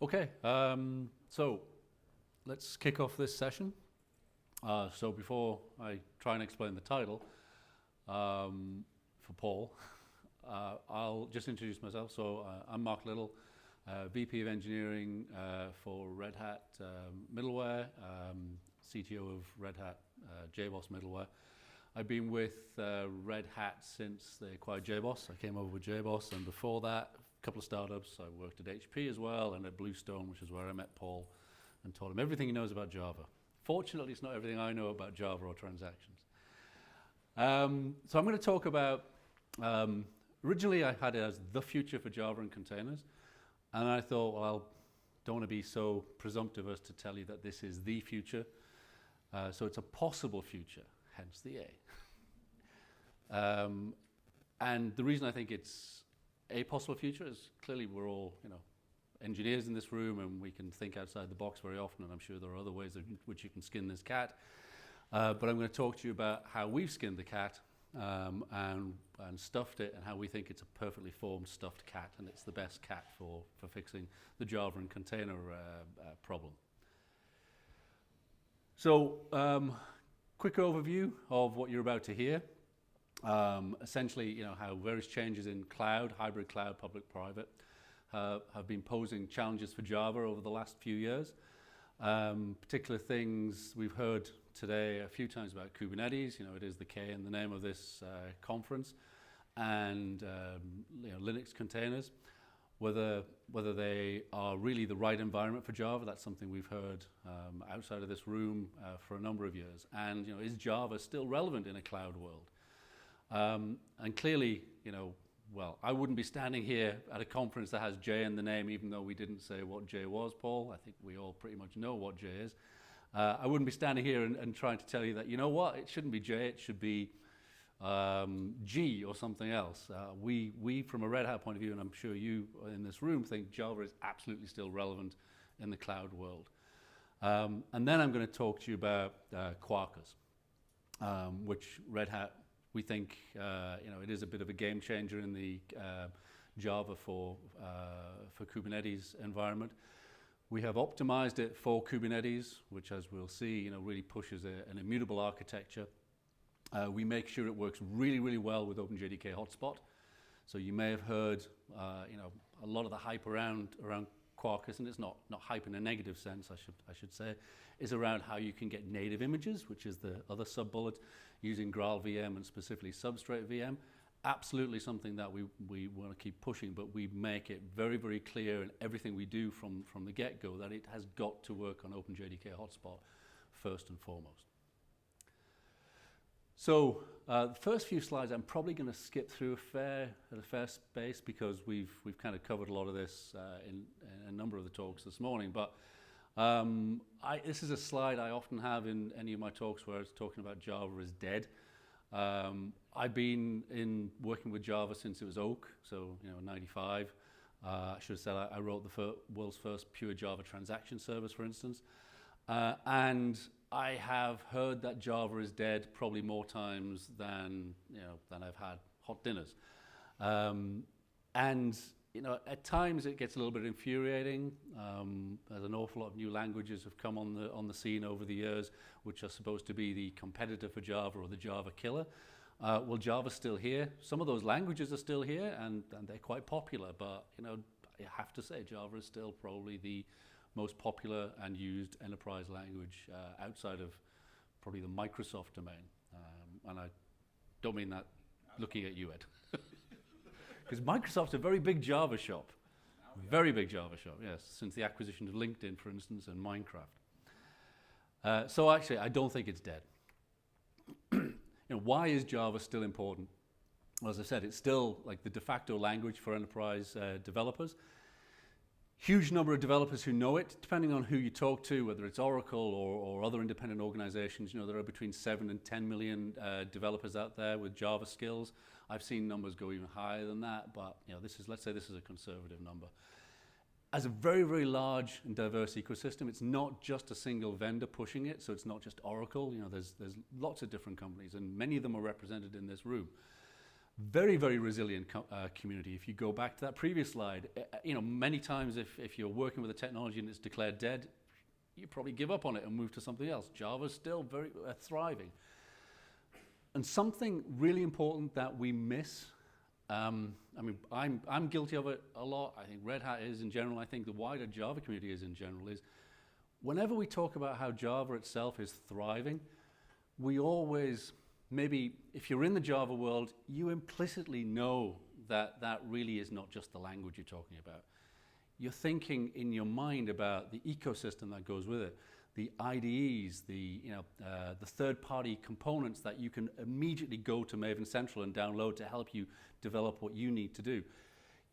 Okay, so let's kick off this session. So before I try and explain the title for Paul, I'll just introduce myself. So I'm Mark Little, VP of Engineering for Red Hat Middleware, CTO of Red Hat JBoss Middleware. I've been with Red Hat since they acquired JBoss. I came over with JBoss, and before that, a couple of startups. I worked at HP as well, and at Bluestone, which is where I met Paul and taught him everything he knows about Java. Fortunately, it's not everything I know about Java or transactions. So I'm going to talk about, originally I had it as the future for Java and containers, and I thought, well, I don't want to be so presumptive as to tell you that this is the future. So it's a possible future, hence the A. And the reason I think it's a possible future is clearly we're all, engineers in this room, and we can think outside the box very often, and I'm sure there are other ways in which you can skin this cat. But I'm going to talk to you about how we've skinned the cat and stuffed it, and how we think it's a perfectly formed stuffed cat, and it's the best cat for fixing the Java and container problem. So, quick overview of what you're about to hear. Essentially, how various changes in cloud, hybrid cloud, public-private, have been posing challenges for Java over the last few years. Particular things we've heard today a few times about Kubernetes. It is the K in the name of this conference, and Linux containers. Whether they are really the right environment for Java, that's something we've heard outside of this room for a number of years. And is Java still relevant in a cloud world? And clearly, well, I wouldn't be standing here at a conference that has J in the name, even though we didn't say what J was, Paul. I think we all pretty much know what J is. I wouldn't be standing here and trying to tell you that, it shouldn't be J, it should be G or something else. We, from a Red Hat point of view, and I'm sure you in this room, think Java is absolutely still relevant in the cloud world. And then I'm going to talk to you about Quarkus, which Red Hat, we think, it is a bit of a game changer in the Java for Kubernetes environment. We have optimized it for Kubernetes, which, as we'll see, really pushes an immutable architecture. We make sure it works really, really well with OpenJDK Hotspot. So you may have heard, a lot of the hype around Quarkus, and it's not hype in a negative sense, I should say, is around how you can get native images, which is the other sub-bullet, using Graal VM and specifically Substrate VM. Absolutely something that we want to keep pushing, but we make it very, very clear in everything we do from the get-go that it has got to work on OpenJDK Hotspot first and foremost. So the first few slides I'm probably going to skip through at a fair space, because we've kind of covered a lot of this in a number of the talks this morning. But this is a slide I often have in any of my talks where I was talking about Java is dead. I've been working with Java since it was Oak, so 95. I should have said I wrote the world's first pure Java transaction service, for instance. And I have heard that Java is dead probably more times than I've had hot dinners. And at times it gets a little bit infuriating. There's an awful lot of new languages have come on the scene over the years, which are supposed to be the competitor for Java or the Java killer. Well, Java's still here. Some of those languages are still here, and they're quite popular. But I have to say, Java is still probably the most popular and used enterprise language outside of probably the Microsoft domain. And I don't mean that looking at you, Ed. Because Microsoft's a very big Java shop. Very big Java shop, yes, since the acquisition of LinkedIn, for instance, and Minecraft. So actually, I don't think it's dead. Why is Java still important? Well, as I said, it's still like the de facto language for enterprise developers. Huge number of developers who know it, depending on who you talk to, whether it's Oracle or other independent organizations. There are between 7 and 10 million developers out there with Java skills. I've seen numbers go even higher than that, but let's say this is a conservative number. As a very, very large and diverse ecosystem, it's not just a single vendor pushing it, so it's not just Oracle. There's lots of different companies, and many of them are represented in this room. Very, very resilient community. If you go back to that previous slide, many times if you're working with a technology and it's declared dead, you probably give up on it and move to something else. Java's still very thriving. And something really important that we miss, I'm guilty of it a lot. I think Red Hat is in general. I think the wider Java community is in general. Is whenever we talk about how Java itself is thriving, we always, maybe if you're in the Java world, you implicitly know that that really is not just the language you're talking about. You're thinking in your mind about the ecosystem that goes with it, the IDEs, the third-party components that you can immediately go to Maven Central and download to help you develop what you need to do.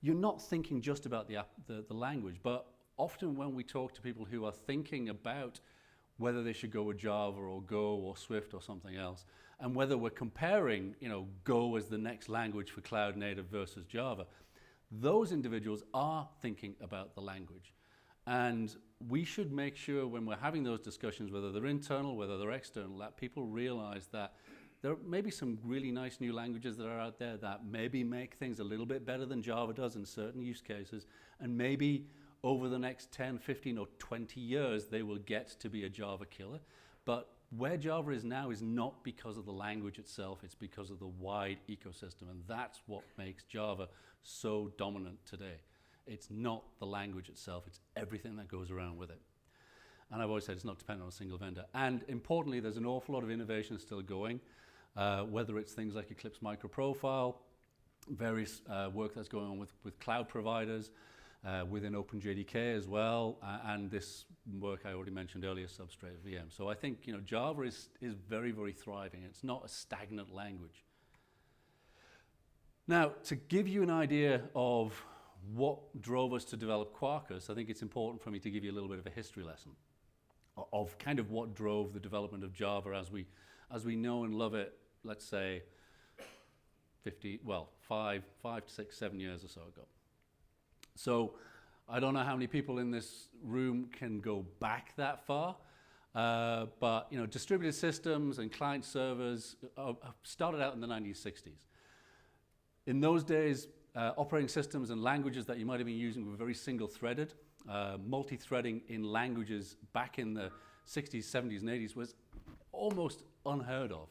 You're not thinking just about the language, but often when we talk to people who are thinking about whether they should go with Java or Go or Swift or something else, and whether we're comparing, Go as the next language for cloud native versus Java, those individuals are thinking about the language. And we should make sure when we're having those discussions, whether they're internal, whether they're external, that people realize that there may be some really nice new languages that are out there that maybe make things a little bit better than Java does in certain use cases, and maybe over the next 10, 15, or 20 years, they will get to be a Java killer. But where Java is now is not because of the language itself, it's because of the wide ecosystem, and that's what makes Java so dominant today. It's not the language itself, it's everything that goes around with it. And I've always said it's not dependent on a single vendor. And importantly, there's an awful lot of innovation still going, whether it's things like Eclipse Microprofile, various work that's going on with cloud providers, within OpenJDK as well, and this work I already mentioned earlier, Substrate VM. So I think Java is very, very thriving. It's not a stagnant language. Now, to give you an idea of what drove us to develop Quarkus, I think it's important for me to give you a little bit of a history lesson of kind of what drove the development of Java as we know and love it, let's say 5 to 6, 7 years or so ago. So I don't know how many people in this room can go back that far, but distributed systems and client servers started out in the 1960s. In those days, operating systems and languages that you might have been using were very single-threaded. Multi-threading in languages back in the 60s, 70s, and 80s was almost unheard of.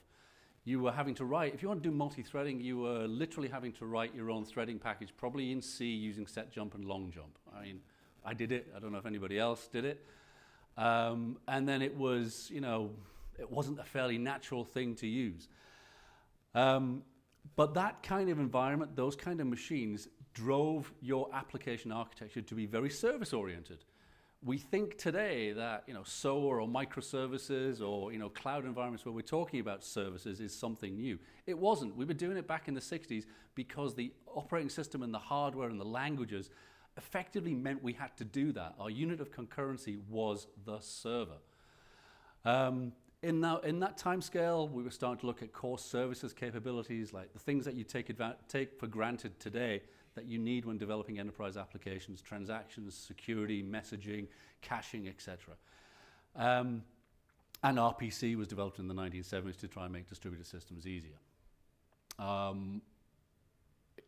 You were having to write, if you want to do multi-threading, you were literally having to write your own threading package, probably in C using set jump and long jump. I mean, I did it. I don't know if anybody else did it. And then it was, it wasn't a fairly natural thing to use. But that kind of environment, those kind of machines, drove your application architecture to be very service-oriented. We think today that SOA or microservices or cloud environments where we're talking about services is something new. It wasn't. We were doing it back in the 60s because the operating system and the hardware and the languages effectively meant we had to do that. Our unit of concurrency was the server. In that time scale, we were starting to look at core services capabilities, like the things that you take for granted today that you need when developing enterprise applications, transactions, security, messaging, caching, etc. And RPC was developed in the 1970s to try and make distributed systems easier.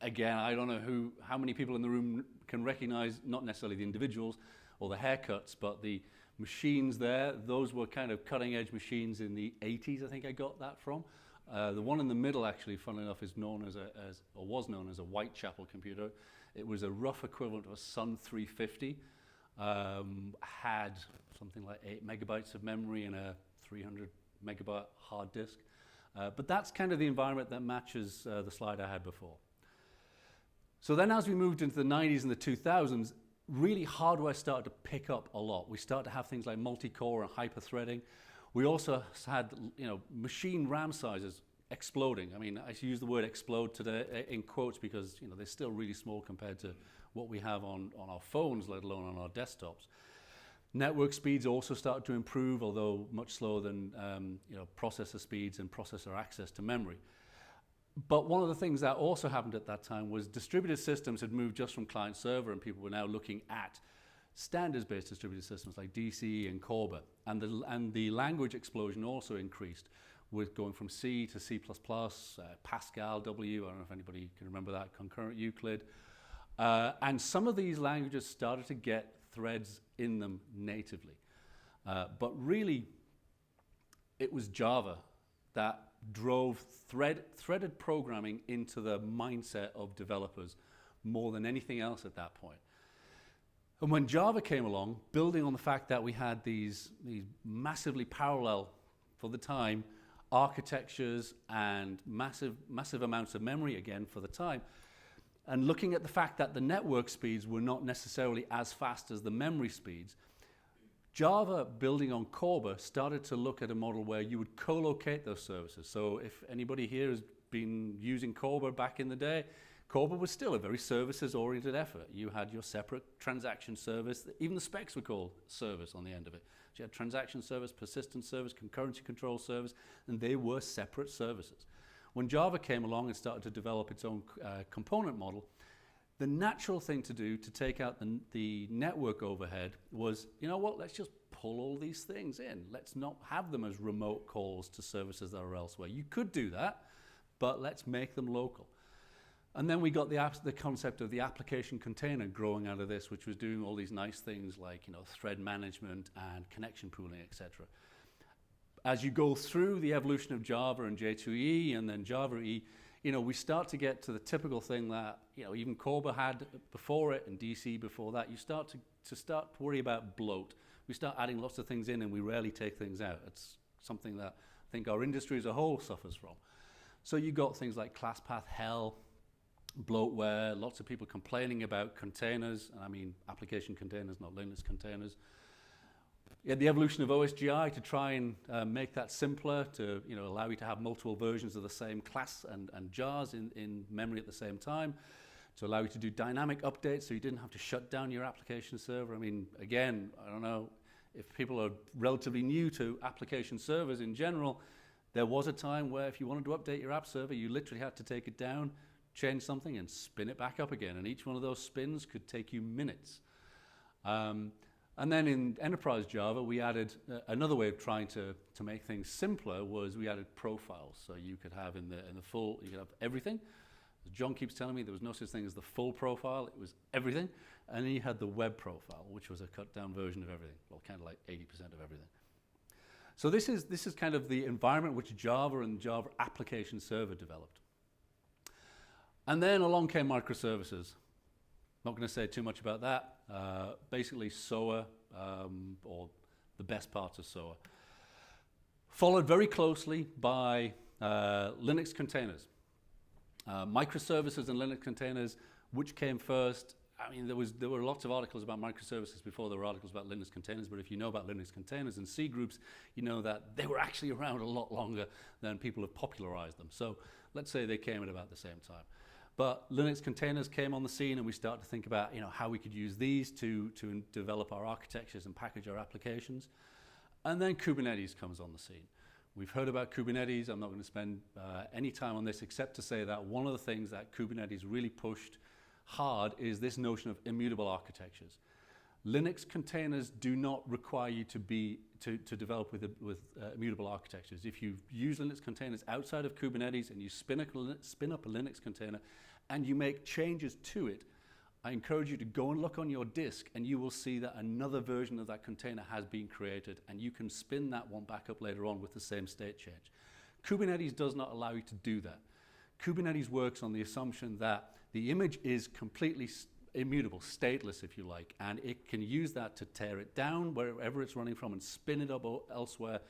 Again, I don't know how many people in the room can recognize, not necessarily the individuals or the haircuts, but the machines there. Those were kind of cutting-edge machines in the 80s, I think I got that from. The one in the middle, actually, funnily enough, is known was known as a Whitechapel computer. It was a rough equivalent of a Sun 350. Had something like 8 megabytes of memory and a 300 megabyte hard disk. But that's kind of the environment that matches the slide I had before. So then as we moved into the 90s and the 2000s, really hardware started to pick up a lot. We started to have things like multi-core and hyper-threading. We also had, machine RAM sizes exploding. I mean, I use the word explode today in quotes because, they're still really small compared to what we have on our phones, let alone on our desktops. Network speeds also started to improve, although much slower than, processor speeds and processor access to memory. But one of the things that also happened at that time was distributed systems had moved just from client-server, and people were now looking at standards-based distributed systems like DC and Corba, and the language explosion also increased. with going from C to C++, Pascal, W, I don't know if anybody can remember that, concurrent Euclid. And some of these languages started to get threads in them natively. But really, it was Java that drove threaded programming into the mindset of developers more than anything else at that point. And when Java came along, building on the fact that we had these massively parallel, for the time, architectures and massive amounts of memory again for the time, and looking at the fact that the network speeds were not necessarily as fast as the memory speeds, Java, building on Corba, started to look at a model where you would co-locate those services. So if anybody here has been using Corba back in the day, Corba was still a very services-oriented effort. You had your separate transaction service. Even the specs were called service on the end of it. So you had transaction service, persistent service, concurrency control service, and they were separate services. When Java came along and started to develop its own component model, the natural thing to do to take out the network overhead was, you know what, let's just pull all these things in. Let's not have them as remote calls to services that are elsewhere. You could do that, but let's make them local. And then we got the concept of the application container growing out of this, which was doing all these nice things like, thread management and connection pooling, etc. As you go through the evolution of Java and J2E and then Java E, we start to get to the typical thing that, even Corba had before it and DC before that. You start to worry about bloat. We start adding lots of things in and we rarely take things out. It's something that I think our industry as a whole suffers from. So you got things like class path hell, bloatware, lots of people complaining about containers, and I mean application containers, not Linux containers. You had the evolution of OSGI to try and make that simpler, to allow you to have multiple versions of the same class and jars in memory at the same time, to allow you to do dynamic updates so you didn't have to shut down your application server. I mean, again, I don't know if people are relatively new to application servers in general. There was a time where if you wanted to update your app server, you literally had to take it down, change something, and spin it back up again. And each one of those spins could take you minutes. And then in enterprise Java, we added another way of trying to make things simpler was we added profiles. So you could have in the full, you could have everything. As John keeps telling me, there was no such thing as the full profile. It was everything. And then you had the web profile, which was a cut down version of everything. Well, kind of like 80% of everything. So this is kind of the environment which Java and Java application server developed. And then along came microservices. Not going to say too much about that. Basically SOA, or the best parts of SOA. Followed very closely by Linux containers. Microservices and Linux containers, which came first? I mean, there were lots of articles about microservices before there were articles about Linux containers, but if you know about Linux containers and C groups, you know that they were actually around a lot longer than people have popularized them. So let's say they came at about the same time. But Linux containers came on the scene and we started to think about how we could use these to develop our architectures and package our applications. And then Kubernetes comes on the scene. We've heard about Kubernetes. I'm not going to spend any time on this except to say that one of the things that Kubernetes really pushed hard is this notion of immutable architectures. Linux containers do not require you to develop with immutable architectures. If you use Linux containers outside of Kubernetes and you spin up a Linux container and you make changes to it, I encourage you to go and look on your disk and you will see that another version of that container has been created and you can spin that one back up later on with the same state change. Kubernetes does not allow you to do that. Kubernetes works on the assumption that the image is completely immutable, stateless if you like, and it can use that to tear it down wherever it's running from and spin it up elsewhere,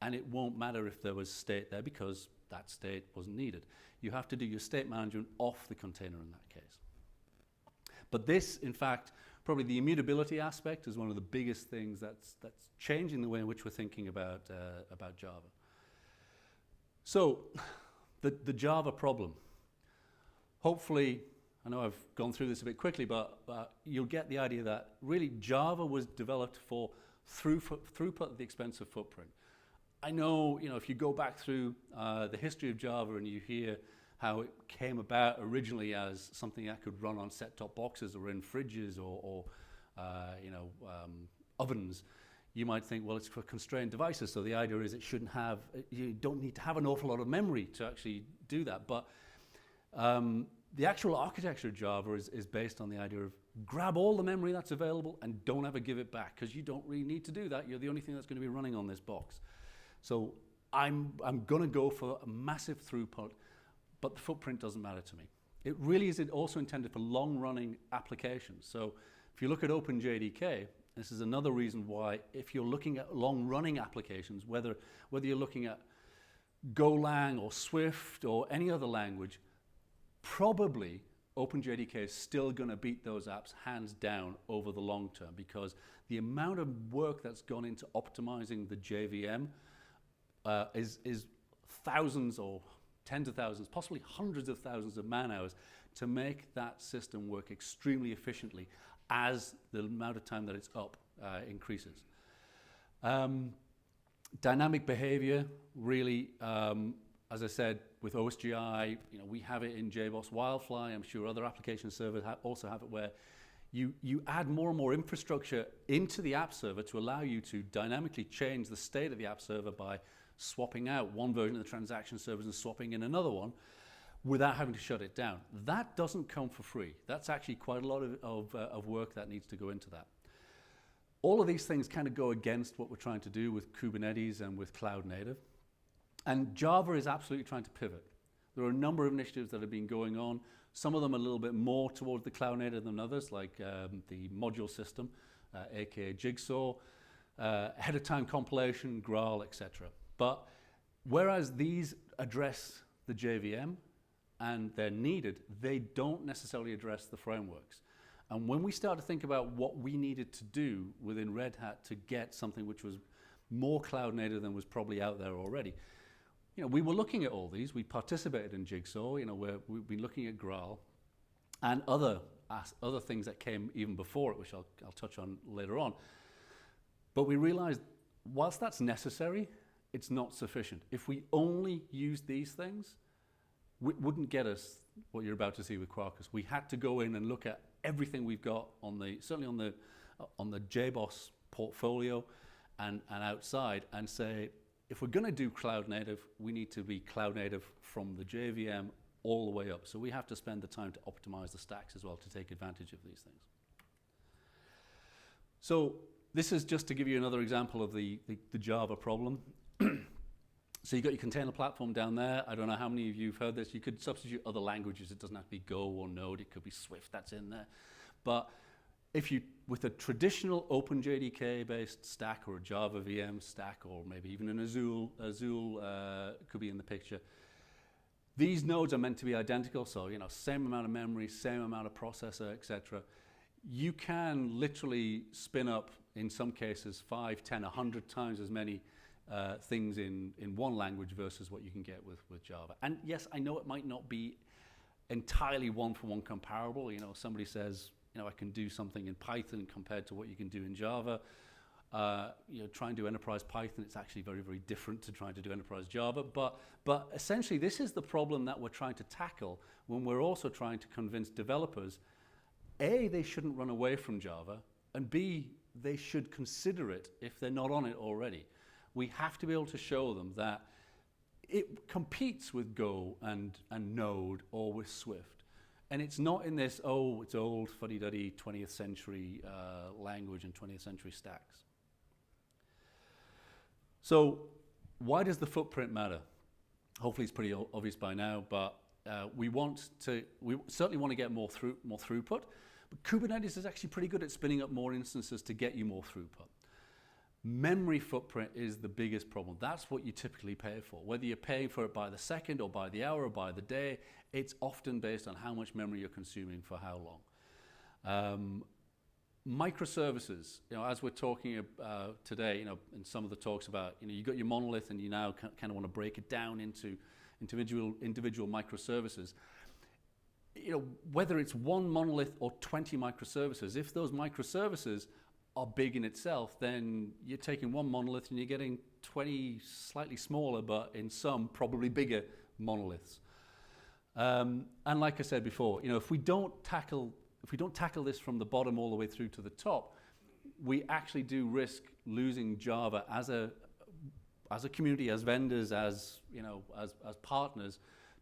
and it won't matter if there was state there because that state wasn't needed. You have to do your state management off the container in that case. But this, in fact, probably the immutability aspect is one of the biggest things that's changing the way in which we're thinking about Java. So, the Java problem. Hopefully, I know I've gone through this a bit quickly, but you'll get the idea that really Java was developed for throughput at the expense of footprint. I know, if you go back through the history of Java and you hear how it came about originally as something that could run on set-top boxes or in fridges or ovens, you might think, well, it's for constrained devices, so the idea is it shouldn't have, you don't need to have an awful lot of memory to actually do that. But the actual architecture of Java is based on the idea of grab all the memory that's available and don't ever give it back, because you don't really need to do that. You're the only thing that's going to be running on this box. So I'm going to go for a massive throughput, but the footprint doesn't matter to me. It really is also intended for long-running applications. So if you look at OpenJDK, this is another reason why, if you're looking at long-running applications, whether you're looking at Golang or Swift or any other language, probably OpenJDK is still going to beat those apps hands down over the long term, because the amount of work that's gone into optimizing the JVM is thousands or tens of thousands, possibly hundreds of thousands of man-hours to make that system work extremely efficiently as the amount of time that it's up increases. Dynamic behavior, really, as I said, with OSGI, we have it in JBoss Wildfly. I'm sure other application servers also have it, where you add more and more infrastructure into the app server to allow you to dynamically change the state of the app server by swapping out one version of the transaction servers and swapping in another one without having to shut it down. That doesn't come for free. That's actually quite a lot of work that needs to go into that. All of these things kind of go against what we're trying to do with Kubernetes and with cloud native. And Java is absolutely trying to pivot. There are a number of initiatives that have been going on. Some of them a little bit more towards the cloud native than others, like the module system, aka Jigsaw, ahead of time compilation, Graal, etc. But whereas these address the JVM and they're needed, they don't necessarily address the frameworks. And when we start to think about what we needed to do within Red Hat to get something which was more cloud native than was probably out there already, we were looking at all these. We participated in Jigsaw, we've been looking at Graal and other things that came even before it, which I'll touch on later on. But we realized, whilst that's necessary, it's not sufficient. If we only used these things, it wouldn't get us what you're about to see with Quarkus. We had to go in and look at everything we've got certainly on the JBoss portfolio and outside, and say, if we're going to do cloud native, we need to be cloud native from the JVM all the way up. So we have to spend the time to optimize the stacks as well to take advantage of these things. So this is just to give you another example of the Java problem. So you've got your container platform down there. I don't know how many of you have heard this. You could substitute other languages. It doesn't have to be Go or Node. It could be Swift that's in there. But with a traditional OpenJDK-based stack or a Java VM stack, or maybe even an Azul could be in the picture, these nodes are meant to be identical. So, same amount of memory, same amount of processor, etc. You can literally spin up, in some cases, 5, 10, 100 times as many things in one language versus what you can get with Java. And yes, I know it might not be entirely one-for-one comparable. Somebody says, I can do something in Python compared to what you can do in Java. Try and do enterprise Python, it's actually very, very different to trying to do enterprise Java. But essentially, this is the problem that we're trying to tackle when we're also trying to convince developers, A, they shouldn't run away from Java, and B, they should consider it if they're not on it already. We have to be able to show them that it competes with Go and Node or with Swift. And it's not in this, it's old, fuddy-duddy 20th century language and 20th century stacks. So why does the footprint matter? Hopefully it's pretty obvious by now, but we certainly want to get more throughput. But Kubernetes is actually pretty good at spinning up more instances to get you more throughput. Memory footprint is the biggest problem. That's what you typically pay for. Whether you're paying for it by the second or by the hour or by the day, it's often based on how much memory you're consuming for how long. Microservices, as we're talking today, in some of the talks about, you got your monolith and you now kind of want to break it down into individual microservices. Whether it's one monolith or 20 microservices, if those microservices are big in itself, then you're taking one monolith and you're getting 20 slightly smaller, but in some probably bigger monoliths. And like I said before, if we don't tackle this from the bottom all the way through to the top, we actually do risk losing Java as a community, as vendors, as as partners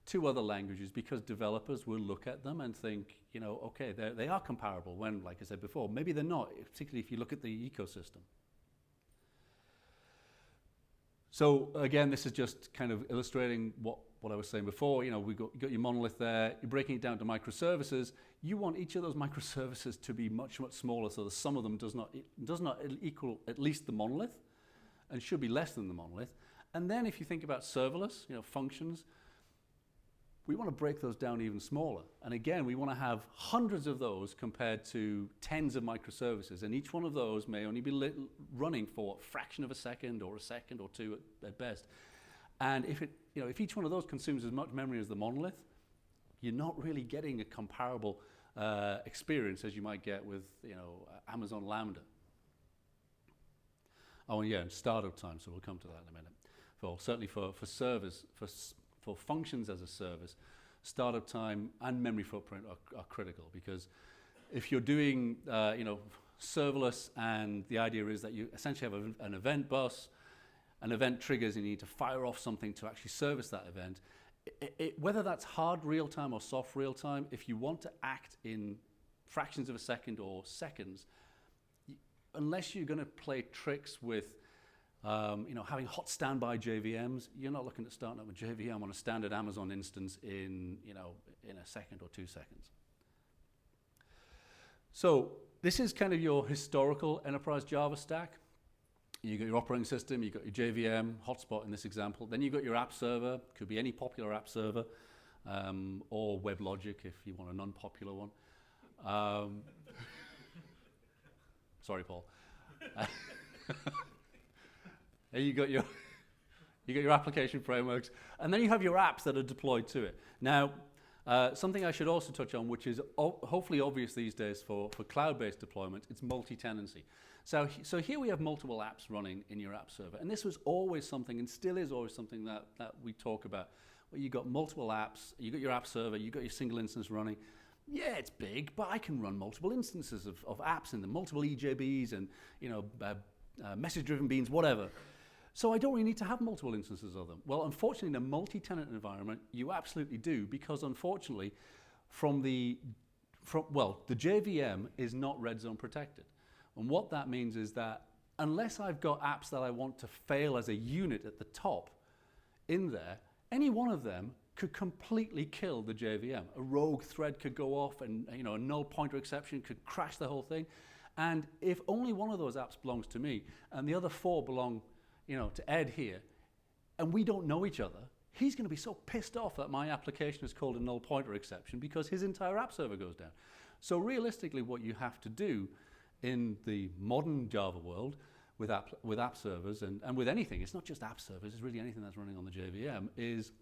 to other languages, because developers will look at them and think, okay, they are comparable, when, like I said before, maybe they're not, particularly if you look at the ecosystem. So again, this is just kind of illustrating what I was saying before. You got your monolith there, you're breaking it down to microservices. You want each of those microservices to be much, much smaller, so the sum of them does not equal at least the monolith, and should be less than the monolith. And then if you think about serverless, functions, we want to break those down even smaller. And again, we want to have hundreds of those compared to tens of microservices. And each one of those may only be running for a fraction of a second or two at best. And if each one of those consumes as much memory as the monolith, you're not really getting a comparable experience as you might get with Amazon Lambda. Oh, and yeah, and startup time, so we'll come to that in a minute. Certainly for servers, for functions as a service, startup time and memory footprint are critical, because if you're doing serverless, and the idea is that you essentially have an event bus, an event triggers, and you need to fire off something to actually service that event. Whether that's hard real-time or soft real-time, if you want to act in fractions of a second or seconds, unless you're going to play tricks with having hot standby JVMs, you're not looking at starting up a JVM on a standard Amazon instance in a second or 2 seconds. So this is kind of your historical enterprise Java stack. You got your operating system, you got your JVM, hotspot in this example. Then you got your app server, could be any popular app server, or WebLogic if you want a non-popular one. Sorry, Paul. You got your application frameworks, and then you have your apps that are deployed to it. Now, something I should also touch on, which is hopefully obvious these days for cloud-based deployment, it's multi-tenancy. So here we have multiple apps running in your app server, and this was always something, and still is always something that we talk about, where you got multiple apps, you got your app server, you got your single instance running. Yeah, it's big, but I can run multiple instances of apps in them, multiple EJBs and message-driven beans, whatever. So I don't really need to have multiple instances of them. Well, unfortunately, in a multi-tenant environment, you absolutely do, because unfortunately, the JVM is not red zone protected. And what that means is that unless I've got apps that I want to fail as a unit at the top in there, any one of them could completely kill the JVM. A rogue thread could go off, and a null pointer exception could crash the whole thing. And if only one of those apps belongs to me and the other 4 belong to Ed here, and we don't know each other, he's going to be so pissed off that my application is called a null pointer exception, because his entire app server goes down. So realistically, what you have to do in the modern Java world with app servers and with anything, it's not just app servers, it's really anything that's running on the JVM, is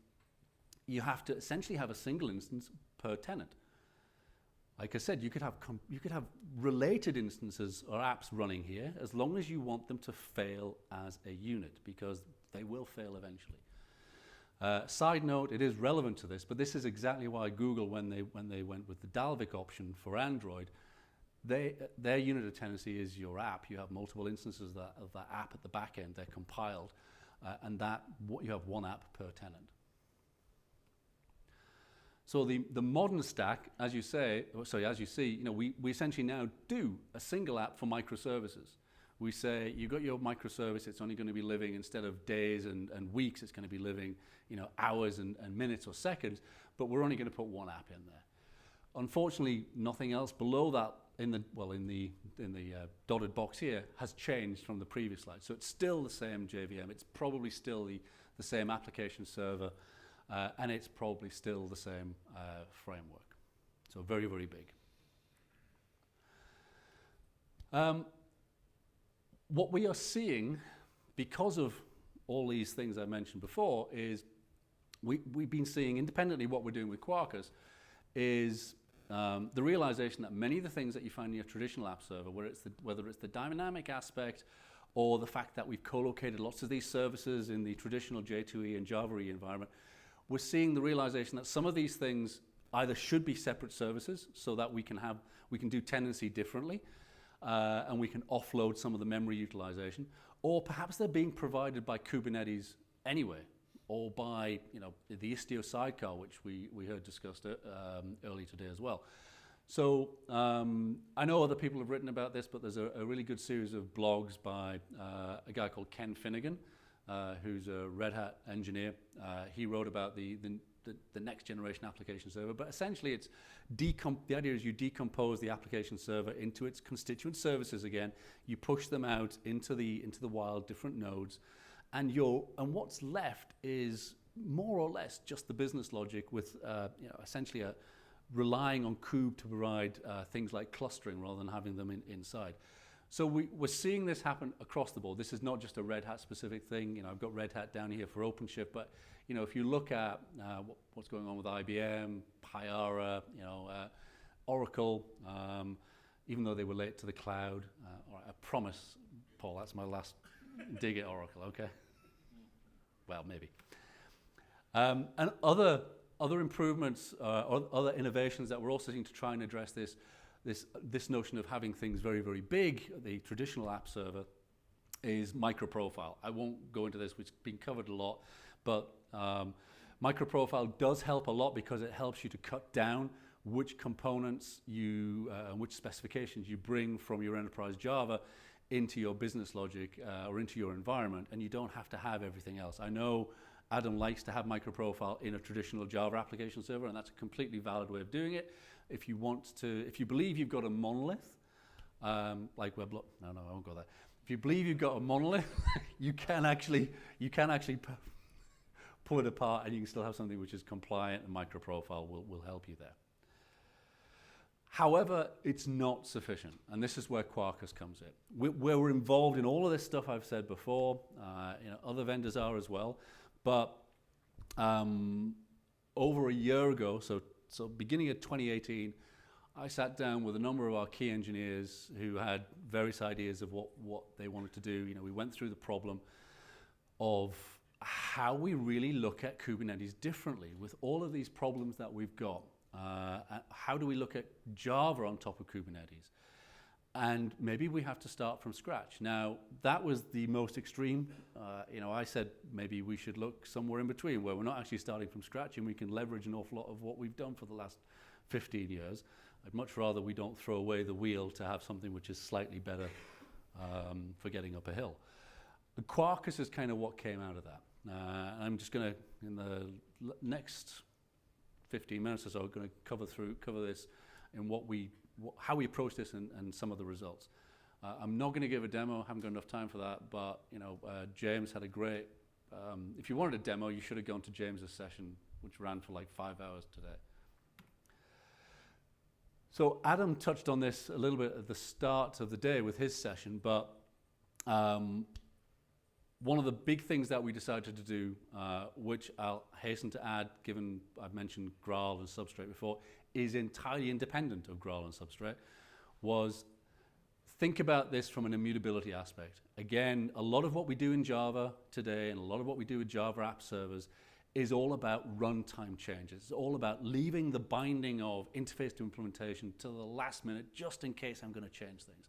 you have to essentially have a single instance per tenant. Like I said, you could have related instances or apps running here, as long as you want them to fail as a unit, because they will fail eventually. Side note, it is relevant to this, but this is exactly why Google, when they went with the Dalvik option for Android, their unit of tenancy is your app. You have multiple instances of that app at the back end. They're compiled, and you have one app per tenant. So the modern stack, as you see, we essentially now do a single app for microservices. We say you got your microservice, it's only going to be living, instead of days and weeks, it's going to be living hours and minutes or seconds, but we're only going to put one app in there. Unfortunately, nothing else below that in the dotted box here has changed from the previous slide. So it's still the same JVM, it's probably still the same application server, and it's probably still the same framework. So very, very big. What we are seeing, because of all these things I mentioned before, is we've been seeing independently what we're doing with Quarkus is the realization that many of the things that you find in your traditional app server, whether it's the dynamic aspect or the fact that we've co-located lots of these services in the traditional J2E and Java-E environment, we're seeing the realization that some of these things either should be separate services so that we can do tenancy differently, and we can offload some of the memory utilization, or perhaps they're being provided by Kubernetes anyway, or by the Istio sidecar, which we heard discussed early today as well. So I know other people have written about this, but there's a really good series of blogs by a guy called Ken Finnegan, who's a Red Hat engineer. He wrote about the next generation application server, but essentially it's the idea is you decompose the application server into its constituent services again. You push them out into the wild, different nodes, and what's left is more or less just the business logic with essentially relying on kube to provide things like clustering rather than having them inside. So we're seeing this happen across the board. This is not just a Red Hat specific thing. I've got Red Hat down here for OpenShift, but if you look at what's going on with IBM, Payara, Oracle, even though they were late to the cloud, all right, I promise, Paul, that's my last dig at Oracle, okay? Well, maybe. And other improvements, or other innovations that we're also seeing to try and address this notion of having things very, very big, the traditional app server, is microprofile. I won't go into this, which has been covered a lot, but microprofile does help a lot because it helps you to cut down which components which specifications you bring from your enterprise Java into your business logic or into your environment, and you don't have to have everything else. I know Adam likes to have microprofile in a traditional Java application server, and that's a completely valid way of doing it. If you believe you've got a monolith, like Weblock, no, I won't go there. If you believe you've got a monolith, you can actually pull it apart, and you can still have something which is compliant, and microprofile will help you there. However, it's not sufficient, and this is where Quarkus comes in. We're involved in all of this stuff I've said before. Other vendors are as well. But over a year ago, so beginning of 2018, I sat down with a number of our key engineers who had various ideas of what they wanted to do. We went through the problem of how we really look at Kubernetes differently with all of these problems that we've got. How do we look at Java on top of Kubernetes? And maybe we have to start from scratch. Now, that was the most extreme. I said maybe we should look somewhere in between where we're not actually starting from scratch and we can leverage an awful lot of what we've done for the last 15 years. I'd much rather we don't throw away the wheel to have something which is slightly better for getting up a hill. The Quarkus is kind of what came out of that. I'm just going to, in the next 15 minutes or so, going to cover this in how we approach this and some of the results. I'm not going to give a demo. I haven't got enough time for that. But James had a great. If you wanted a demo, you should have gone to James's session, which ran for like 5 hours today. So Adam touched on this a little bit at the start of the day with his session, but one of the big things that we decided to do, which I'll hasten to add, given I've mentioned Graal and Substrate before, is entirely independent of Graal and Substrate, was think about this from an immutability aspect. Again, a lot of what we do in Java today and a lot of what we do with Java app servers is all about runtime changes. It's all about leaving the binding of interface to implementation till the last minute, just in case I'm going to change things.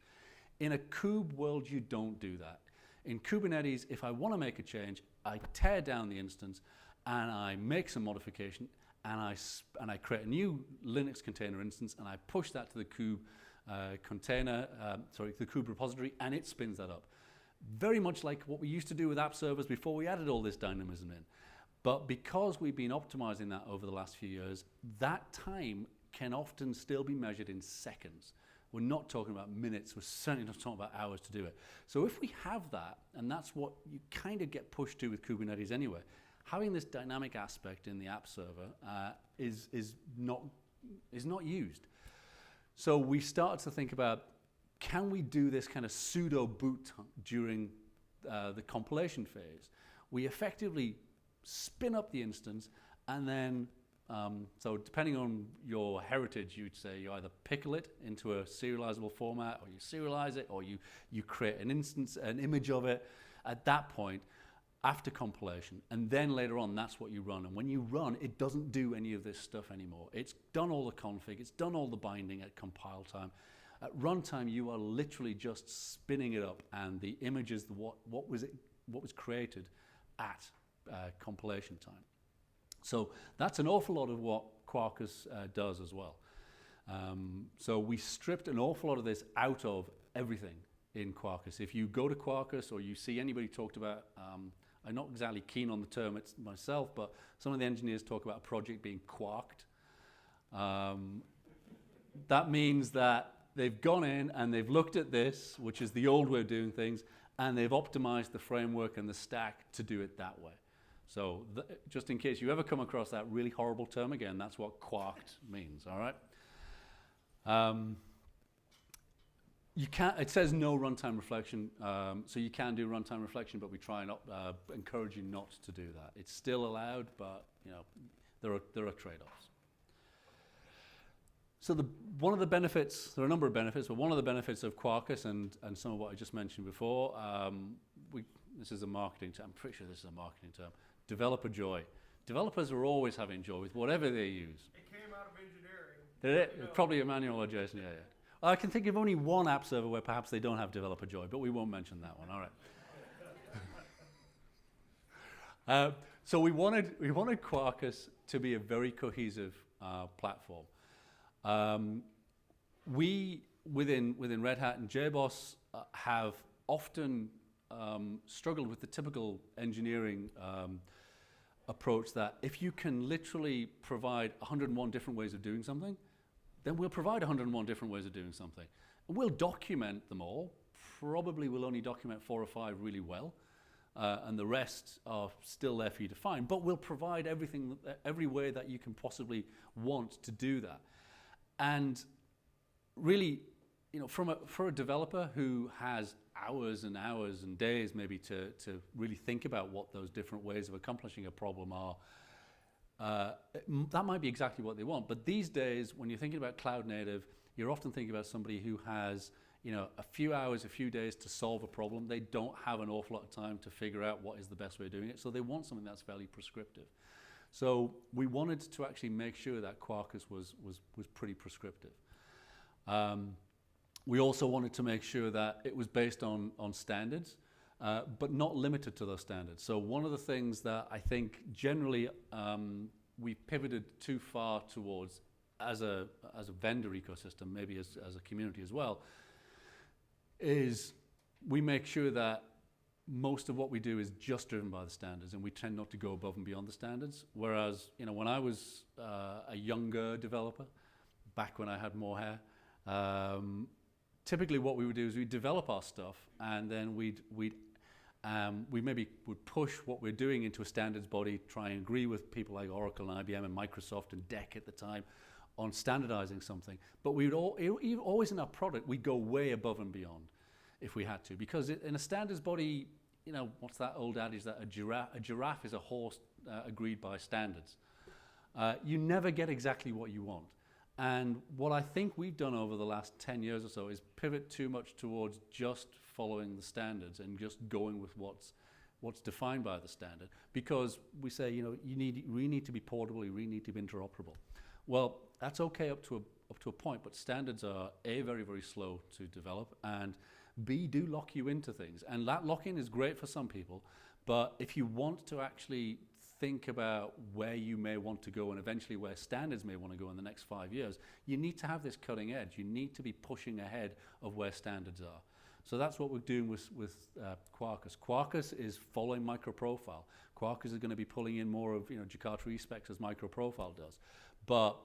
In a kube world, you don't do that. In Kubernetes, if I want to make a change, I tear down the instance and I make some modification and I create a new Linux container instance and I push that to the kube the kube repository, and it spins that up. Very much like what we used to do with app servers before we added all this dynamism in. But because we've been optimizing that over the last few years, that time can often still be measured in seconds. We're not talking about minutes, we're certainly not talking about hours to do it. So if we have that, and that's what you kind of get pushed to with Kubernetes anyway, having this dynamic aspect in the app server is not used. So we started to think about, can we do this kind of pseudo boot during the compilation phase? We effectively spin up the instance, and then so depending on your heritage, you'd say you either pickle it into a serializable format, or you serialize it, or you create an instance, an image of it at that point after compilation, and then later on that's what you run. And when you run, it doesn't do any of this stuff anymore. It's done all the config, it's done all the binding at compile time. At runtime, you are literally just spinning it up, and the image is what was created at compilation time. So that's an awful lot of what Quarkus does as well. So we stripped an awful lot of this out of everything in Quarkus. If you go to Quarkus or you see anybody talked about, I'm not exactly keen on the term myself, but some of the engineers talk about a project being quarked. That means that they've gone in and they've looked at this, which is the old way of doing things, and they've optimized the framework and the stack to do it that way. So just in case you ever come across that really horrible term again, that's what quarked means, all right? You can't, it says no runtime reflection, so you can do runtime reflection, but we try and encourage you not to do that. It's still allowed, but you know, there are trade-offs. So one of the benefits, there are a number of benefits, but one of the benefits of Quarkus and some of what I just mentioned before, this is a marketing term, I'm pretty sure this is a marketing term, developer joy. Developers are always having joy with whatever they use. It came out of engineering. Did it? It's probably Emmanuel or Jason, yeah. I can think of only one app server where perhaps they don't have developer joy, but we won't mention that one, all right. So we wanted Quarkus to be a very cohesive platform. We, within Red Hat and JBoss, have often struggled with the typical engineering approach that if you can literally provide 101 different ways of doing something, then we'll provide 101 different ways of doing something. And we'll document them all. Probably we'll only document 4 or 5 really well, and the rest are still there for you to find, but we'll provide everything, every way that you can possibly want to do that. And really, you know, for a developer who has hours and hours and days maybe to really think about what those different ways of accomplishing a problem are, that might be exactly what they want. But these days, when you're thinking about cloud native, you're often thinking about somebody who has, you know, a few hours, a few days to solve a problem. They don't have an awful lot of time to figure out what is the best way of doing it. So they want something that's fairly prescriptive. So we wanted to actually make sure that Quarkus was pretty prescriptive. We also wanted to make sure that it was based on standards, but not limited to those standards. So one of the things that I think generally we pivoted too far towards as a vendor ecosystem, maybe as a community as well, is we make sure that most of what we do is just driven by the standards, and we tend not to go above and beyond the standards. Whereas, you know, when I was a younger developer, back when I had more hair, typically what we would do is we'd develop our stuff, and then we maybe would push what we're doing into a standards body, try and agree with people like Oracle and IBM and Microsoft and DEC at the time on standardizing something. But we would always in our product, we'd go way above and beyond if we had to. Because in a standards body, you know, what's that old adage that a giraffe is a horse agreed by standards. You never get exactly what you want. And what I think we've done over the last 10 years or so is pivot too much towards just following the standards and just going with what's defined by the standard. Because we say, you know, we need to be portable, we really need to be interoperable. Well, that's okay up to a point, but standards are A, very, very slow to develop, and B, do lock you into things. And that lock-in is great for some people, but if you want to actually think about where you may want to go and eventually where standards may want to go in the next 5 years, you need to have this cutting edge. You need to be pushing ahead of where standards are. So that's what we're doing with Quarkus. Quarkus is following microprofile. Quarkus is going to be pulling in more of, you know, Jakarta eSpecs as microprofile does. But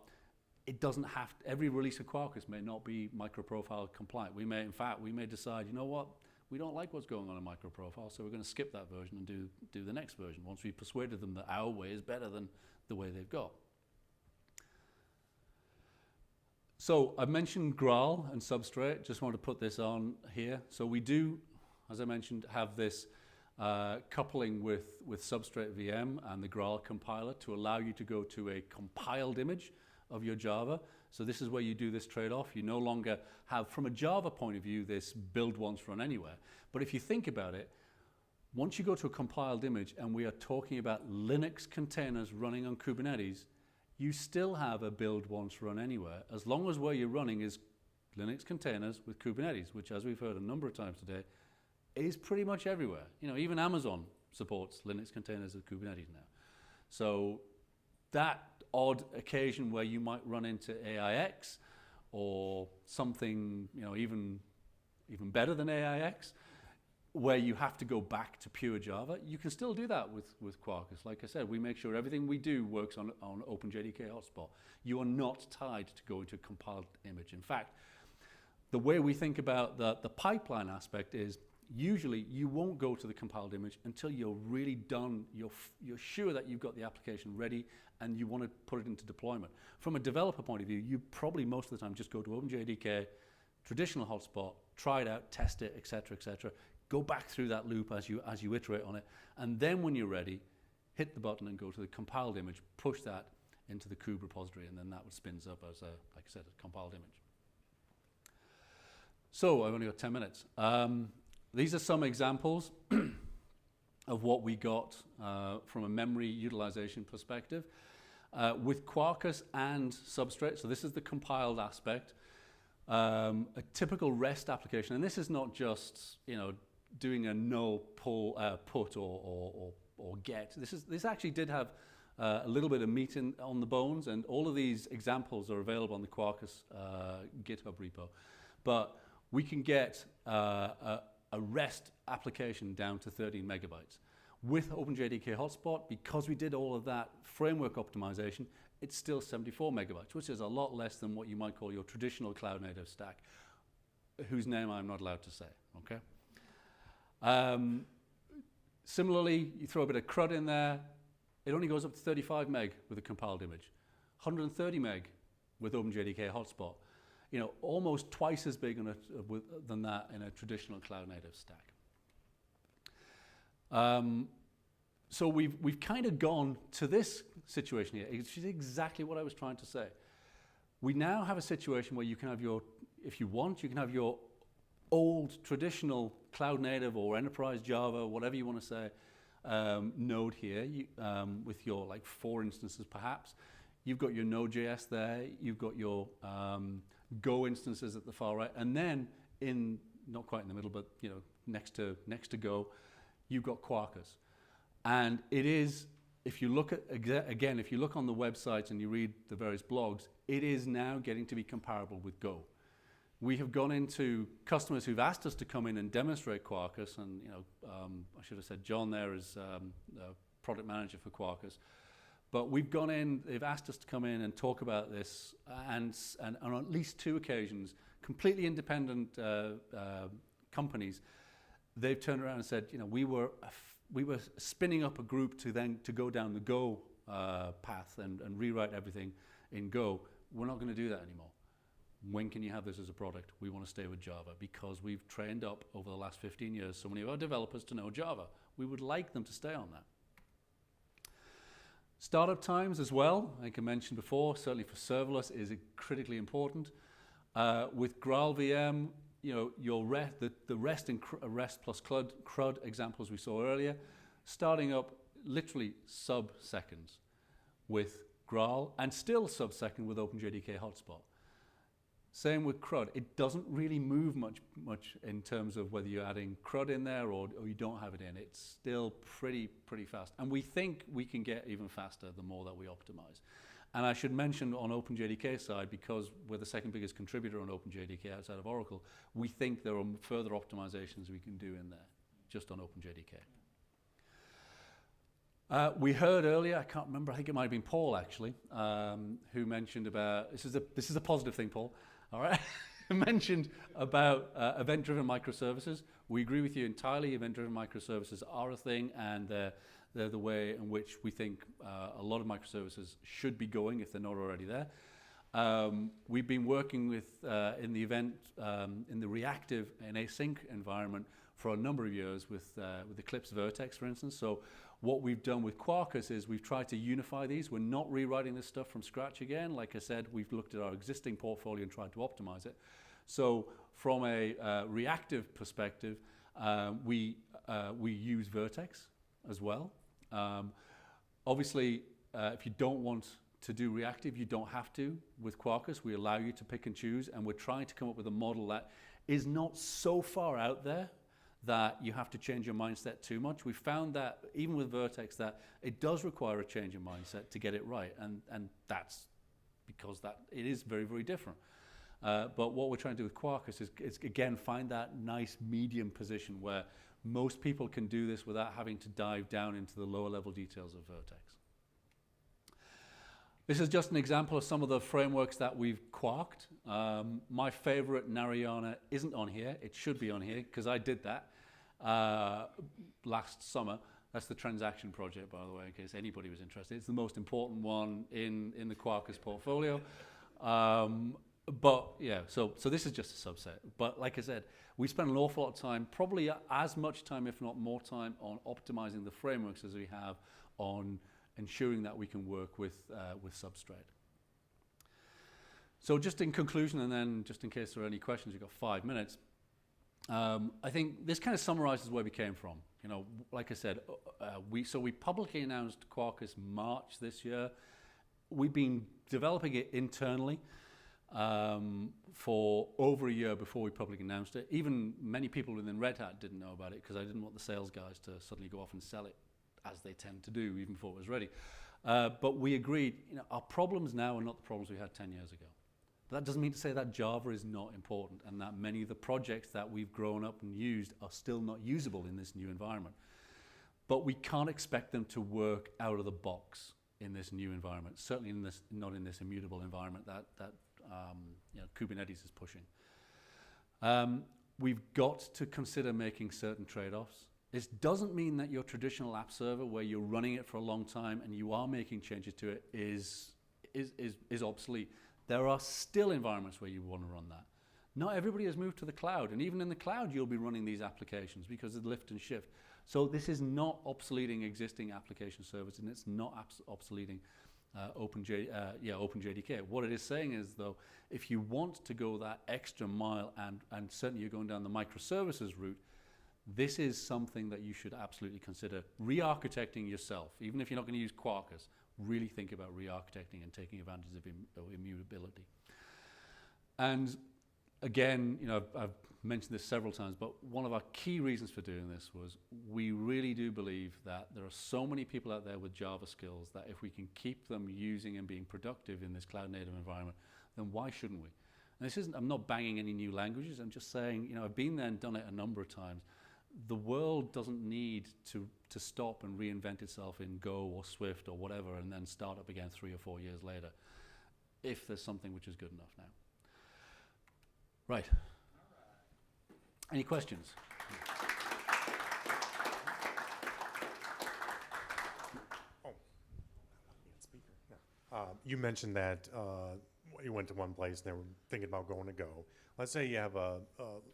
it doesn't have to, every release of Quarkus may not be microprofile compliant. In fact, we may decide, you know what, we don't like what's going on in microprofile, so we're going to skip that version and do the next version once we've persuaded them that our way is better than the way they've got. So I've mentioned Graal and Substrate, just want to put this on here. So we do, as I mentioned, have this coupling with Substrate VM and the Graal compiler to allow you to go to a compiled image of your Java. So this is where you do this trade-off. You no longer have, from a Java point of view, this build once, run anywhere. But if you think about it, once you go to a compiled image and we are talking about Linux containers running on Kubernetes, you still have a build once, run anywhere, as long as where you're running is Linux containers with Kubernetes, which, as we've heard a number of times today, is pretty much everywhere. You know, even Amazon supports Linux containers with Kubernetes now. So that odd occasion where you might run into AIX or something, you know, even better than AIX, where you have to go back to pure Java, you can still do that with Quarkus. Like I said, we make sure everything we do works on OpenJDK hotspot. You are not tied to go into a compiled image. In fact, the way we think about the pipeline aspect is usually you won't go to the compiled image until you're really done, you're sure that you've got the application ready and you want to put it into deployment. From a developer point of view, you probably most of the time just go to OpenJDK, traditional hotspot, try it out, test it, etc., etc. Go back through that loop as you iterate on it, and then when you're ready, hit the button and go to the compiled image, push that into the kube repository, and then that spins up as, like I said, a compiled image. So I've only got 10 minutes. These are some examples of what we got from a memory utilization perspective with Quarkus and Substrate. So this is the compiled aspect. A typical REST application, and this is not just, you know, doing a no pull put or get. This actually did have a little bit of meat on the bones, and all of these examples are available on the Quarkus GitHub repo. But we can get a REST application down to 13 megabytes. With OpenJDK hotspot, because we did all of that framework optimization, it's still 74 megabytes, which is a lot less than what you might call your traditional cloud native stack, whose name I'm not allowed to say, okay? Similarly, you throw a bit of CRUD in there, it only goes up to 35 meg with a compiled image, 130 meg with OpenJDK hotspot. You know, almost twice as big than that in a traditional cloud native stack. So we've kind of gone to this situation here, which is exactly what I was trying to say. We now have a situation where you can have if you want, you can have your old traditional cloud native or enterprise Java, whatever you want to say, node here with your like 4 instances perhaps. You've got your Node.js there, you've got your Go instances at the far right, and then not quite in the middle, but you know, next to Go, you've got Quarkus. And it is, if you look at, again, if you look on the websites and you read the various blogs, it is now getting to be comparable with Go. We have gone into customers who've asked us to come in and demonstrate Quarkus, and you know, I should have said John there is product manager for Quarkus. But we've gone in, they've asked us to come in and talk about this, and on at least 2 occasions, completely independent companies, they've turned around and said, you know, we were spinning up a group to go down the Go path and rewrite everything in Go. We're not going to do that anymore. When can you have this as a product? We want to stay with Java because we've trained up over the last 15 years so many of our developers to know Java. We would like them to stay on that. Startup times as well, like I mentioned before, certainly for serverless is critically important. With GraalVM, you know, the REST and REST plus CRUD examples we saw earlier, starting up literally sub-seconds with Graal, and still sub-second with OpenJDK hotspot. Same with CRUD. It doesn't really move much in terms of whether you're adding CRUD in there or you don't have it in. It's still pretty fast. And we think we can get even faster the more that we optimize. And I should mention on OpenJDK side, because we're the second biggest contributor on OpenJDK outside of Oracle, we think there are further optimizations we can do in there, just on OpenJDK. We heard earlier, I can't remember, I think it might have been Paul actually, who mentioned about, this is a positive thing, Paul, all right? Mentioned about event-driven microservices. We agree with you entirely. Event-driven microservices are a thing, and they're the way in which we think a lot of microservices should be going if they're not already there. We've been working with in the reactive and async environment for a number of years with Eclipse Vertex, for instance. So what we've done with Quarkus is we've tried to unify these. We're not rewriting this stuff from scratch again. Like I said, we've looked at our existing portfolio and tried to optimize it. So from a reactive perspective, we use Vertex as well. Obviously, if you don't want to do reactive. You don't have to. With Quarkus, we allow you to pick and choose, and we're trying to come up with a model that is not so far out there that you have to change your mindset too much. We found that even with Vertex that it does require a change in mindset to get it right, and that's because that it is very, very different. But what we're trying to do with Quarkus is again find that nice medium position where most people can do this without having to dive down into the lower level details of Vertex. This is just an example of some of the frameworks that we've quarked. My favorite, Narayana, isn't on here. It should be on here because I did that last summer. That's the transaction project, by the way, in case anybody was interested. It's the most important one in the Quarkus portfolio. But yeah, so this is just a subset. But like I said, we spent an awful lot of time, probably as much time, if not more time, on optimizing the frameworks as we have on ensuring that we can work with Substrate. So just in conclusion, and then just in case there are any questions, you've got 5 minutes. I think this kind of summarizes where we came from. You know, like I said, we publicly announced Quarkus March this year. We've been developing it internally for over a year before we publicly announced it. Even many people within Red Hat didn't know about it because I didn't want the sales guys to suddenly go off and sell it, as they tend to do, even before it was ready. But we agreed, you know, our problems now are not the problems we had 10 years ago. But that doesn't mean to say that Java is not important and that many of the projects that we've grown up and used are still not usable in this new environment. But we can't expect them to work out of the box in this new environment, certainly not in this immutable environment that you know, Kubernetes is pushing. We've got to consider making certain trade-offs. This doesn't mean that your traditional app server, where you're running it for a long time and you are making changes to it, is obsolete. There are still environments where you want to run that. Not everybody has moved to the cloud, and even in the cloud, you'll be running these applications because of the lift and shift. So this is not obsoleting existing application servers, and it's not obsoleting OpenJDK. What it is saying is, though, if you want to go that extra mile, and certainly you're going down the microservices route, this is something that you should absolutely consider re-architecting yourself. Even if you're not going to use Quarkus, really think about re-architecting and taking advantage of immutability. And again, you know, I've mentioned this several times, but one of our key reasons for doing this was we really do believe that there are so many people out there with Java skills that if we can keep them using and being productive in this cloud-native environment, then why shouldn't we? And this isn't, I'm not banging any new languages, I'm just saying, you know, I've been there and done it a number of times. The world doesn't need to stop and reinvent itself in Go or Swift or whatever and then start up again 3 or 4 years later, if there's something which is good enough now. Right. Any questions? You mentioned that you went to one place and they were thinking about going to Go. Let's say you have a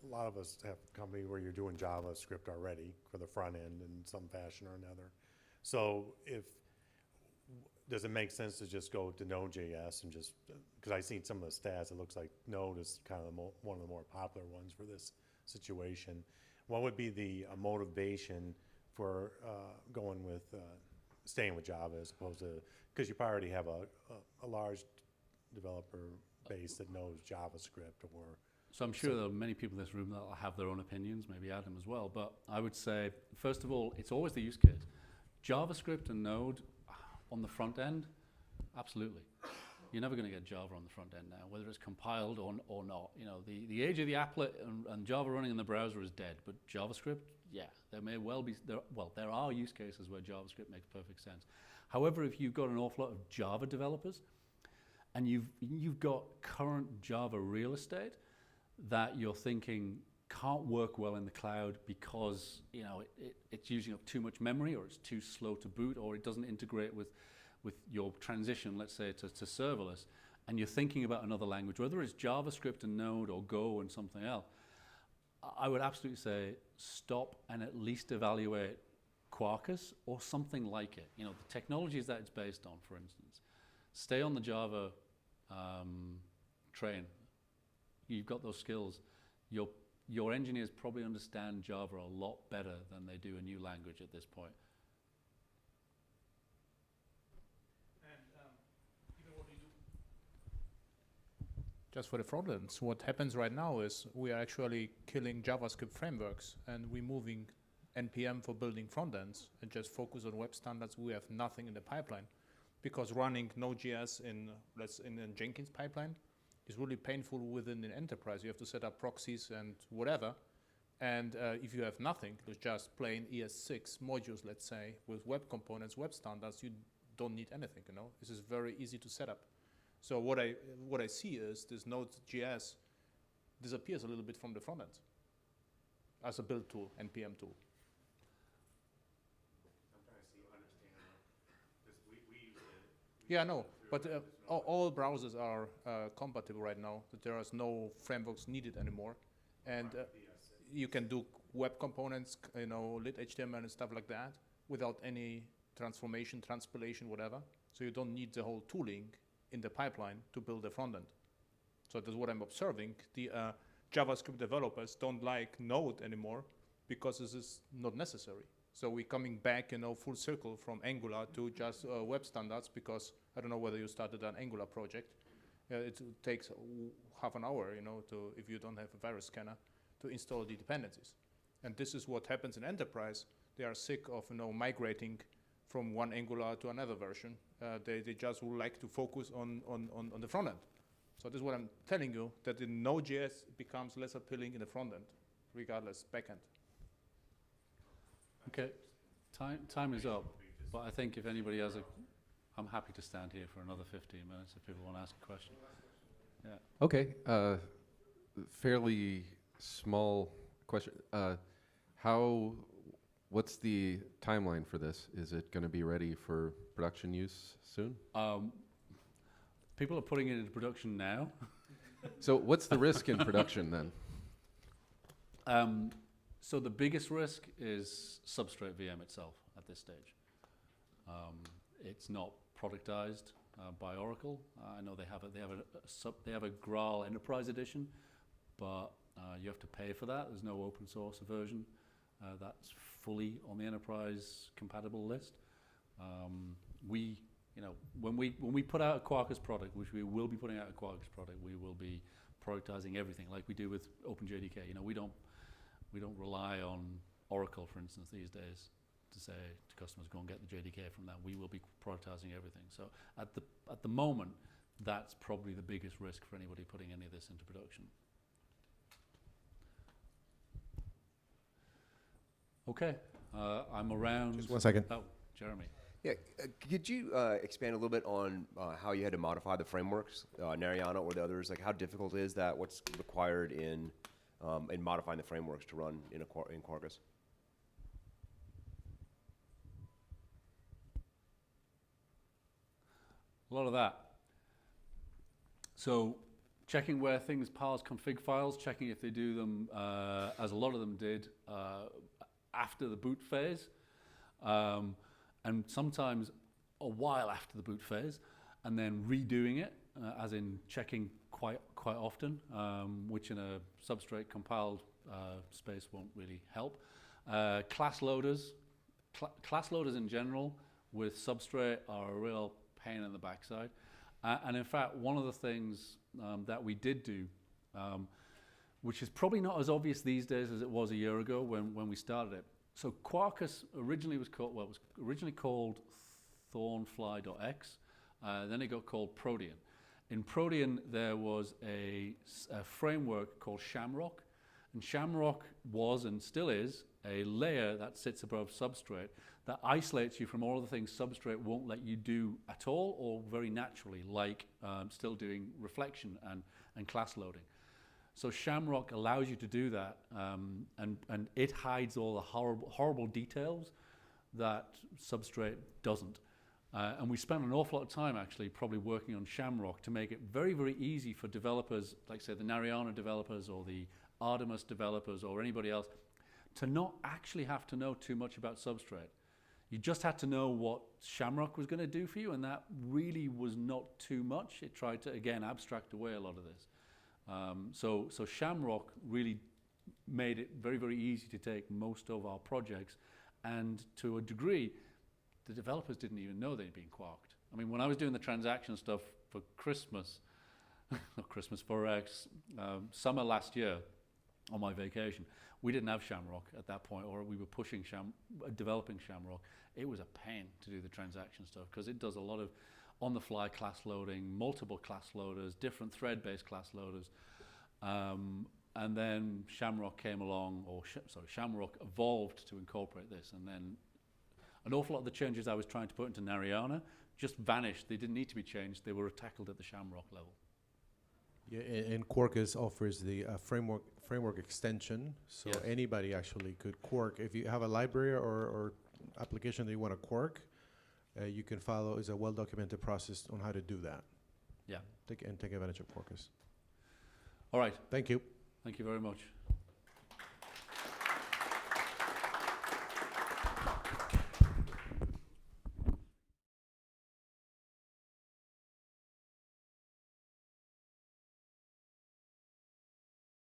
lot of us have a company where you're doing JavaScript already for the front end in some fashion or another. So does it make sense to just go to Node.js and just, because I've seen some of the stats, it looks like Node is kind of one of the more popular ones for this situation. What would be the motivation for going with, staying with Java as opposed to, because you probably already have a large developer base that knows JavaScript or... So I'm sure there are many people in this room that will have their own opinions, maybe Adam as well, but I would say, first of all, it's always the use case. JavaScript and Node on the front end, absolutely. You're never going to get Java on the front end now, whether it's compiled or not. You know, the age of the applet and Java running in the browser is dead, but JavaScript, yeah, there may well be, there are use cases where JavaScript makes perfect sense. However, if you've got an awful lot of Java developers and you've got current Java real estate that you're thinking can't work well in the cloud because, you know, it's using up too much memory, or it's too slow to boot, or it doesn't integrate with your transition, let's say, to serverless, and you're thinking about another language, whether it's JavaScript and Node or Go and something else, I would absolutely say stop and at least evaluate Quarkus or something like it. You know, the technologies that it's based on, for instance. Stay on the Java train. You've got those skills. Your engineers probably understand Java a lot better than they do a new language at this point. And Just for the front ends, what happens right now is we are actually killing JavaScript frameworks and we're moving NPM for building front ends and just focus on web standards. We have nothing in the pipeline because running Node.js in a Jenkins pipeline is really painful within an enterprise. You have to set up proxies and whatever. And if you have nothing, there's just plain ES6 modules, let's say, with web components, web standards, you don't need anything, you know? This is very easy to set up. So what I see is this Node.js disappears a little bit from the front end as a build tool, NPM tool. I'm trying to see, understand, because we use it. Yeah, no, but all browsers are compatible right now. That there is no frameworks needed anymore, and you can do web components, you know, lit HTML and stuff like that without any transformation, transpilation, whatever. So you don't need the whole tooling in the pipeline to build the front end. So that's what I'm observing. The JavaScript developers don't like Node anymore because this is not necessary. So we're coming back, you know, full circle from Angular to just web standards because I don't know whether you started an Angular project. It takes half an hour, you know, if you don't have a virus scanner, to install the dependencies. And this is what happens in enterprise. They are sick of, you know, migrating from one Angular to another version. They just would like to focus on the front end. So this is what I'm telling you, that the Node.js becomes less appealing in the front end, regardless backend. Okay, time is up, but I think if anybody has I'm happy to stand here for another 15 minutes if people want to ask a question. Yeah. Okay, fairly small question. What's the timeline for this? Is it going to be ready for production use soon? People are putting it into production now. So what's the risk in production then? So the biggest risk is Substrate VM itself at this stage. It's not productized by Oracle. I know they have a Graal Enterprise Edition, but you have to pay for that. There's no open source version that's fully on the enterprise compatible list. When we put out a Quarkus product, which we will be putting out a Quarkus product, we will be productizing everything like we do with OpenJDK. You know, we don't rely on Oracle, for instance, these days to say to customers, go and get the JDK from that. We will be productizing everything. So at the moment, that's probably the biggest risk for anybody putting any of this into production. Okay, I'm around. Just 1 second. Oh, Jeremy. Yeah, could you expand a little bit on how you had to modify the frameworks, Narayana or the others? Like, how difficult is that? What's required in modifying the frameworks to run in Quarkus? A lot of that. So checking where things parse config files, checking if they do them, as a lot of them did, after the boot phase, and sometimes a while after the boot phase, and then redoing it, as in checking quite often, which in a Substrate compiled space won't really help. Class loaders in general with Substrate are a real pain in the backside. And in fact, one of the things that we did do, which is probably not as obvious these days as it was a year ago when we started it. So Quarkus originally was called Thornfly.x, then it got called Protean. In Protean, there was a framework called Shamrock, and Shamrock was and still is a layer that sits above Substrate that isolates you from all of the things Substrate won't let you do at all or very naturally, like still doing reflection and class loading. So Shamrock allows you to do that, and it hides all the horrible details that Substrate doesn't. And we spent an awful lot of time actually probably working on Shamrock to make it very, very easy for developers, like say the Narayana developers or the Artemis developers or anybody else, to not actually have to know too much about Substrate. You just had to know what Shamrock was going to do for you, and that really was not too much. It tried to, again, abstract away a lot of this. So Shamrock really made it very, very easy to take most of our projects, and to a degree, the developers didn't even know they'd been quarked. I mean, when I was doing the transaction stuff for Christmas, not Christmas, for summer last year on my vacation. We didn't have Shamrock at that point, or we were pushing developing Shamrock. It was a pain to do the transaction stuff because it does a lot of on-the-fly class loading, multiple class loaders, different thread-based class loaders. And then Shamrock came along, Shamrock evolved to incorporate this, and then an awful lot of the changes I was trying to put into Narayana just vanished. They didn't need to be changed. They were tackled at the Shamrock level. Yeah, and Quarkus offers the framework extension, so Yes. anybody actually could quirk. If you have a library or application that you want to quirk, you can follow. Is a well-documented process on how to do that. Yeah. Take advantage of Quarkus. All right. Thank you. Thank you very much.